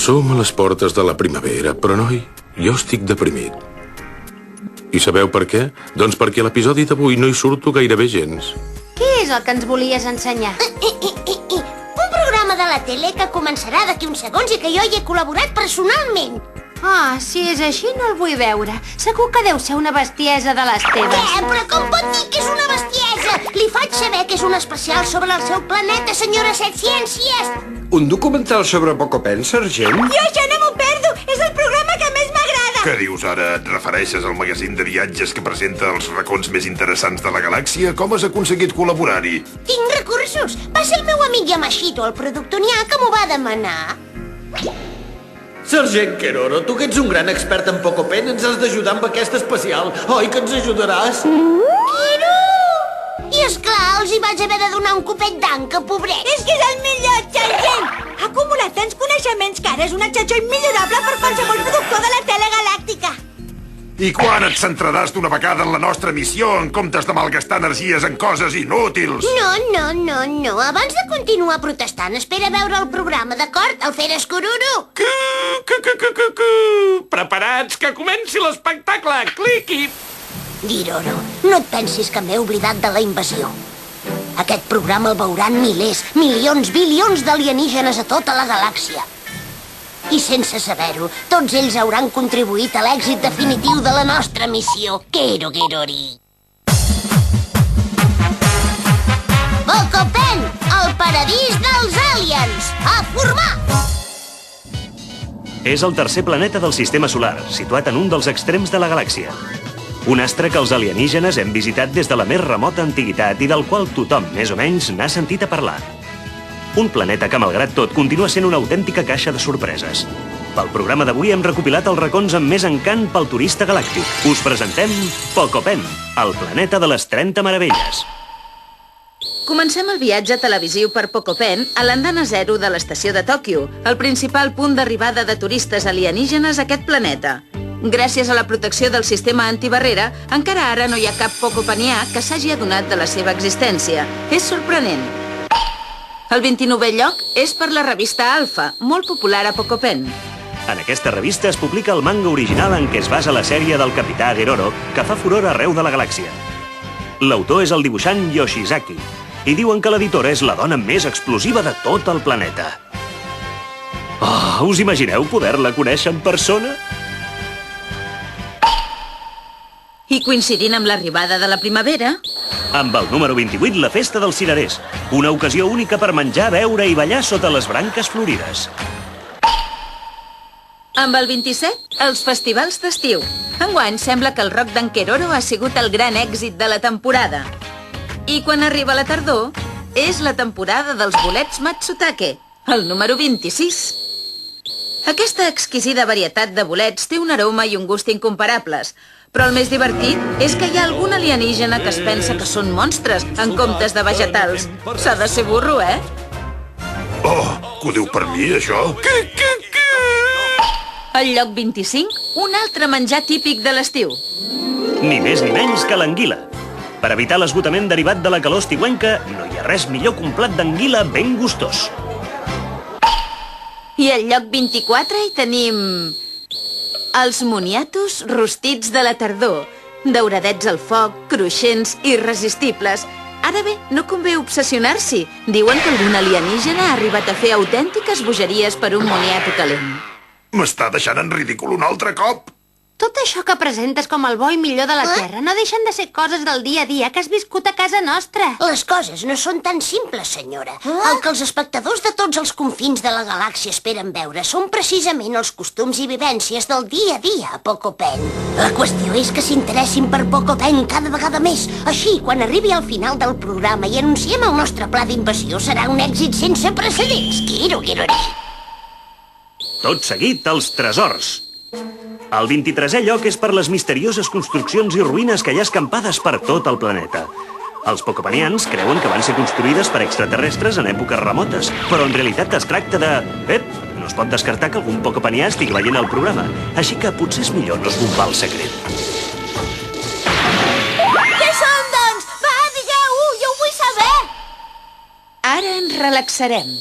Som a les portes de la primavera, però, noi, jo estic deprimit. I sabeu per què? Doncs perquè a l'episodi d'avui no hi surto gairebé gens. Què és el que ens volies ensenyar? Un programa de la tele que començarà d'aquí uns segons i que jo hi he col·laborat personalment. Ah, si és així no el vull veure. Segur que deu ser una bestiesa de les teves. Què? Però com pot dir que és una bestiesa? Li faig saber que és un especial sobre el seu planeta, senyora Set Ciències. Un documental sobre Pocopen, sergent? Jo això no m'ho perdo! És el programa que més m'agrada! Què dius ara? Et refereixes al magazín de viatges que presenta els racons més interessants de la galàxia? Com has aconseguit col·laborar-hi? Tinc recursos. Va ser el meu amic Yamashito, el productonià, que m'ho va demanar. Sergent Keroro, tu que ets un gran expert en Pocopen, ens has d'ajudar amb aquest especial. Oi que ens ajudaràs? Kiro! I esclar, els hi vaig haver de donar un copet d'anca, pobret. És que és el millor, sergent! Ha acumulat tants coneixements que ara és un atxatxó immillorable per qualsevol productor de la tele galàctica. I quan et centraràs d'una vegada en la nostra missió en comptes de malgastar energies en coses inútils? No. Abans de continuar protestant, espera veure el programa, d'acord? El Feres Kururu. Preparats, que comenci l'espectacle! Cliqui! Giroro, no et pensis que m'he oblidat de la invasió. Aquest programa el veuran milers, milions, bilions d'alienígenes a tota la galàxia. I sense saber-ho, tots ells hauran contribuït a l'èxit definitiu de la nostra missió. Kerogirori. Pocopen, el paradís dels aliens. A formar! És el tercer planeta del sistema solar, situat en un dels extrems de la galàxia. Un astre que els alienígenes hem visitat des de la més remota antiguitat i del qual tothom, més o menys, n'ha sentit a parlar. Un planeta que, malgrat tot, continua sent una autèntica caixa de sorpreses. Pel programa d'avui hem recopilat els racons amb més encant pel turista galàctic. Us presentem Pocopen, el planeta de les 30 meravelles. Comencem el viatge televisiu per Pocopen a l'andana 0 de l'estació de Tòquio, el principal punt d'arribada de turistes alienígenes a aquest planeta. Gràcies a la protecció del sistema antibarrera, encara ara no hi ha cap pocopenià que s'hagi adonat de la seva existència. És sorprenent. El 29è lloc és per la revista Alpha, molt popular a Pocopen. En aquesta revista es publica el manga original en què es basa la sèrie del capità Geroro, que fa furor arreu de la galàxia. L'autor és el dibuixant Yoshizaki, i diuen que l'editora és la dona més explosiva de tot el planeta. Oh, us imagineu poder-la conèixer en persona? I coincidint amb l'arribada de la primavera... Amb el número 28, la festa dels cirerers. Una ocasió única per menjar, beure i ballar sota les branques florides. Amb el 27, els festivals d'estiu. Enguany sembla que el rock d'en Keroro ha sigut el gran èxit de la temporada. I quan arriba la tardor, és la temporada dels bolets Matsutake, el número 26. Aquesta exquisida varietat de bolets té un aroma i un gust incomparables, però el més divertit és que hi ha algun alienígena que es pensa que són monstres en comptes de vegetals. S'ha de ser burro, eh? Oh, que ho diu per mi, això? Al lloc 25, un altre menjar típic de l'estiu. Ni més ni menys que l'anguila. Per evitar l'esgotament derivat de la calor estiuenca, no hi ha res millor que un plat d'anguila ben gustós. I al lloc 24 hi tenim... els moniatos rostits de la tardor, dauradets al foc, cruixents, irresistibles. Ara bé, no convé obsessionar-s'hi. Diuen que algun alienígena ha arribat a fer autèntiques bogeries per un moniato calent. M'està deixant en ridícul un altre cop. Tot això que presentes com el bo i millor de la Terra no deixen de ser coses del dia a dia que has viscut a casa nostra. Les coses no són tan simples, senyora. El que els espectadors de tots els confins de la galàxia esperen veure són precisament els costums i vivències del dia a dia a Pocopen. La qüestió és que s'interessin per Pocopen cada vegada més. Així, quan arribi al final del programa i anunciem el nostre pla d'invasió, serà un èxit sense precedents. Kirogirori. Tot seguit, els tresors. El 23è lloc és per les misterioses construccions i ruïnes que hi ha escampades per tot el planeta. Els pocopenians creuen que van ser construïdes per extraterrestres en èpoques remotes, però en realitat es tracta de... no es pot descartar que algun pocopenià estigui veient el programa, així que potser és millor no esbombar el secret. Què són, doncs? Va, digueu-ho, jo ho vull saber! Ara ens relaxarem.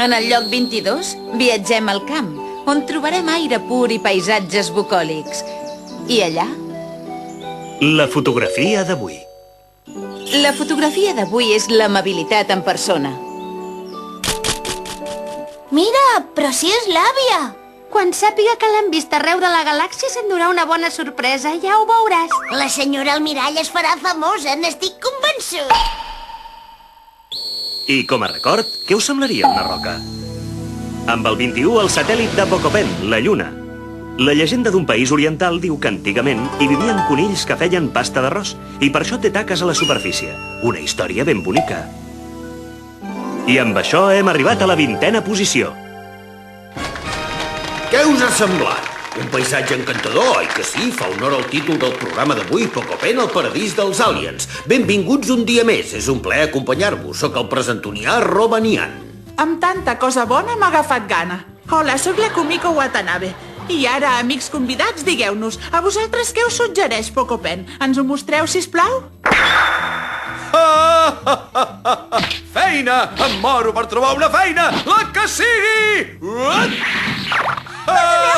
En el lloc 22 viatgem al camp, on trobarem aire pur i paisatges bucòlics. I allà? La fotografia d'avui. La fotografia d'avui és l'amabilitat en persona. Mira, però si és l'àvia! Quan sàpiga que l'han vist arreu de la galàxia s'endurà una bona sorpresa, ja ho veuràs. La senyora Almirall es farà famosa, n'estic convençut. I com a record, què us semblaria una roca? Amb el 21, el satèl·lit de Pocopen, la Lluna. La llegenda d'un país oriental diu que antigament hi vivien conills que feien pasta d'arròs i per això té taques a la superfície. Una història ben bonica. I amb això hem arribat a la 20a posició. Què us ha semblat? Un paisatge encantador, oi que sí? Fa honor al títol del programa d'avui, Pocopen, el paradís dels aliens. Benvinguts un dia més, és un plaer acompanyar-vos. Soc el presentonià Romanian. Amb tanta cosa bona m'ha agafat gana. Hola, sóc la Kumiko Watanabe. I ara, amics convidats, digueu-nos, a vosaltres què us suggereix Pocopen? Ens ho mostreu, sisplau? Feina! Em moro per trobar una feina! La que sigui!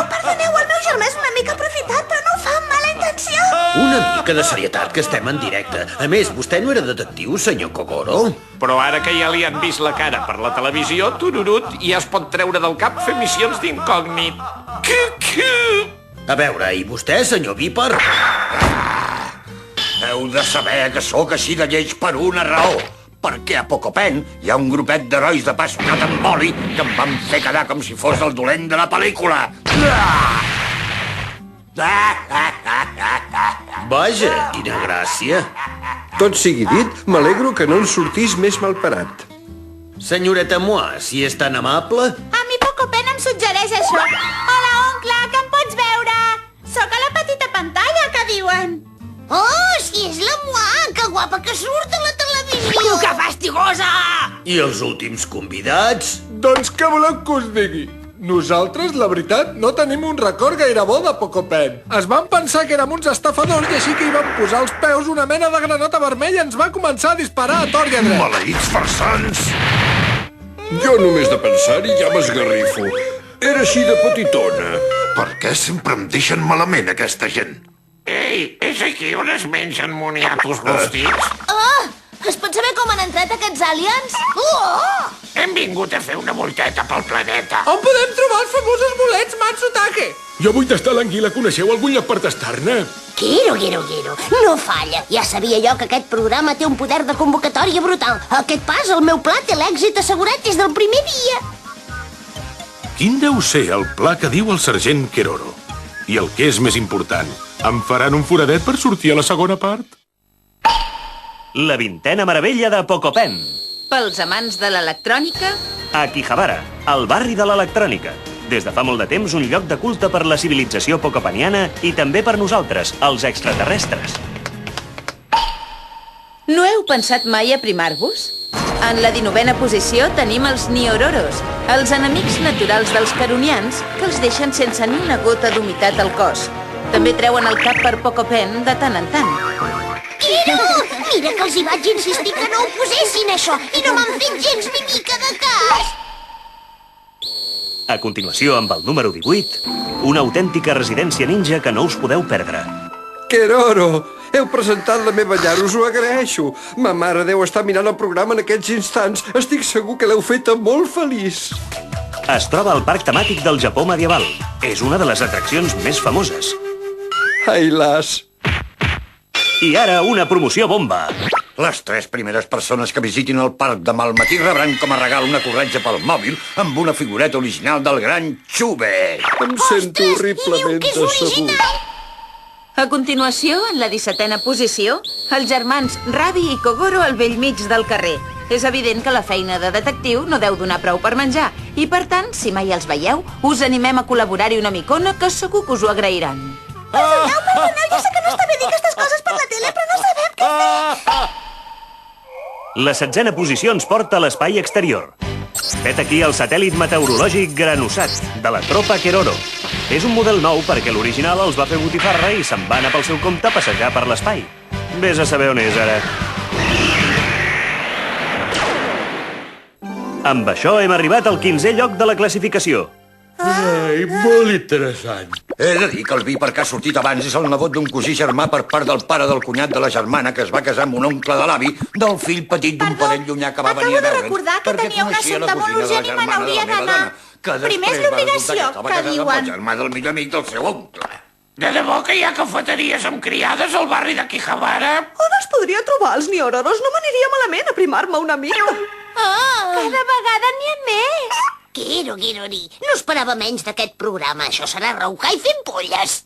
Perdoneu, el meu germà és una mica aprofitat, però no ho fa amb mala intenció. Una mica de serietat, que estem en directe. A més, vostè no era detectiu, senyor Kogoro? Però ara que ja li han vist la cara per la televisió, tururut, ja es pot treure del cap fer missions d'incògnit. A veure, i vostè, senyor Víper? Heu de saber que sóc així de lleig per una raó. Perquè a Pocopen hi ha un grupet d'herois de passionat amb oli que em van fer quedar com si fos el dolent de la pel·lícula. Vaja, quina gràcia. Tot sigui dit, m'alegro que no en sortís més malparat. Senyoreta Moi, si és tan amable... A mi Pocopen em suggereix això. Hola, oncle, que em pots veure? Sóc a la petita pantalla, que diuen. Oh, si és la Moi, que guapa que surt a la televisió. Que fastigosa! I els últims convidats? Doncs què voleu que us digui? Nosaltres, la veritat, no tenim un record gaire bo de Pocopen. Es van pensar que érem uns estafadors i així que hi van posar als peus una mena de granota vermella i ens va començar a disparar a tort i a dret. Maleïts farsants! Jo només de pensar-hi ja m'esgarrifo. Era així de petitona. Per què sempre em deixen malament aquesta gent? Ei, és aquí on es mengen moniatos rostits? Oh, es pot saber com han entrat aquests aliens? Oh! Hem vingut a fer una volteta pel planeta. On podem trobar els famosos bolets Matsutake? Jo vull tastar l'anguila. Coneixeu algun lloc per tastar-ne? Quiro. No falla. Ja sabia jo que aquest programa té un poder de convocatòria brutal. Aquest pas, el meu pla té l'èxit assegurat des del primer dia. Quin deu ser el pla que diu el sergent Keroro? I el que és més important, em faran un foradet per sortir a la segona part? La 20a meravella de Pocopen. Pels amants de l'electrònica... Akihabara, el barri de l'electrònica. Des de fa molt de temps, un lloc de culte per la civilització pocopeniana i també per nosaltres, els extraterrestres. No heu pensat mai a primar-vos? En la 19a posició tenim els Niororos, els enemics naturals dels caronians que els deixen sense ni una gota d'humitat al cos. També treuen el cap per Pocopen de tant en tant. Quiro! Mira que els hi vaig insistir que no ho posessin, això, i no m'han fet gens ni mica de cas. A continuació, amb el número 18, una autèntica residència ninja que no us podeu perdre. Keroro, heu presentat la meva llar, us ho agraeixo. Ma mare deu estar mirant el programa en aquests instants. Estic segur que l'heu feta molt feliç. Es troba al parc temàtic del Japó medieval. És una de les atraccions més famoses. Ai, las. I ara una promoció bomba. Les 3 primeres persones que visitin el parc demà al matí rebran com a regal una corretja pel mòbil amb una figureta original del gran Chube. Em sento horriblement decebut. A continuació, en la 17a posició, els germans Ravi i Kogoro al bell mig del carrer. És evident que la feina de detectiu no deu donar prou per menjar i, per tant, si mai els veieu, us animem a col·laborar-hi una micona que segur que us ho agrairan. Perdoneu, ja sé que no està bé dir aquestes coses per la tele, però no sabem què fer. La 16a posició ens porta a l'espai exterior. Vet aquí el satèl·lit meteorològic Granosat, de la tropa Keroro. És un model nou perquè l'original els va fer botifarra i se'n va anar pel seu compte a passejar per l'espai. Vés a saber on és ara. Amb això hem arribat al 15è lloc de la classificació. Ai, molt interessant. He de dir que el vi per què ha sortit abans és el nebot d'un cosí germà per part del pare del cunyat de la germana que es va casar amb un oncle de l'avi del fill petit d'un parell llunyà que va venir a veure'ns. Acabo de recordar que tenia una santa molt urgent i me n'hauria d'anar. Primer és l'obligació, que diuen. El germà del millor amic del seu oncle. De debò que hi ha cafeteries amb criades al barri de Quijabara? On els podria trobar els niororos? No m'aniria malament aprimar-me una mica. Cada vegada n'hi ha més. Quero, no esperava menys d'aquest programa. Això serà roucar i fent polles.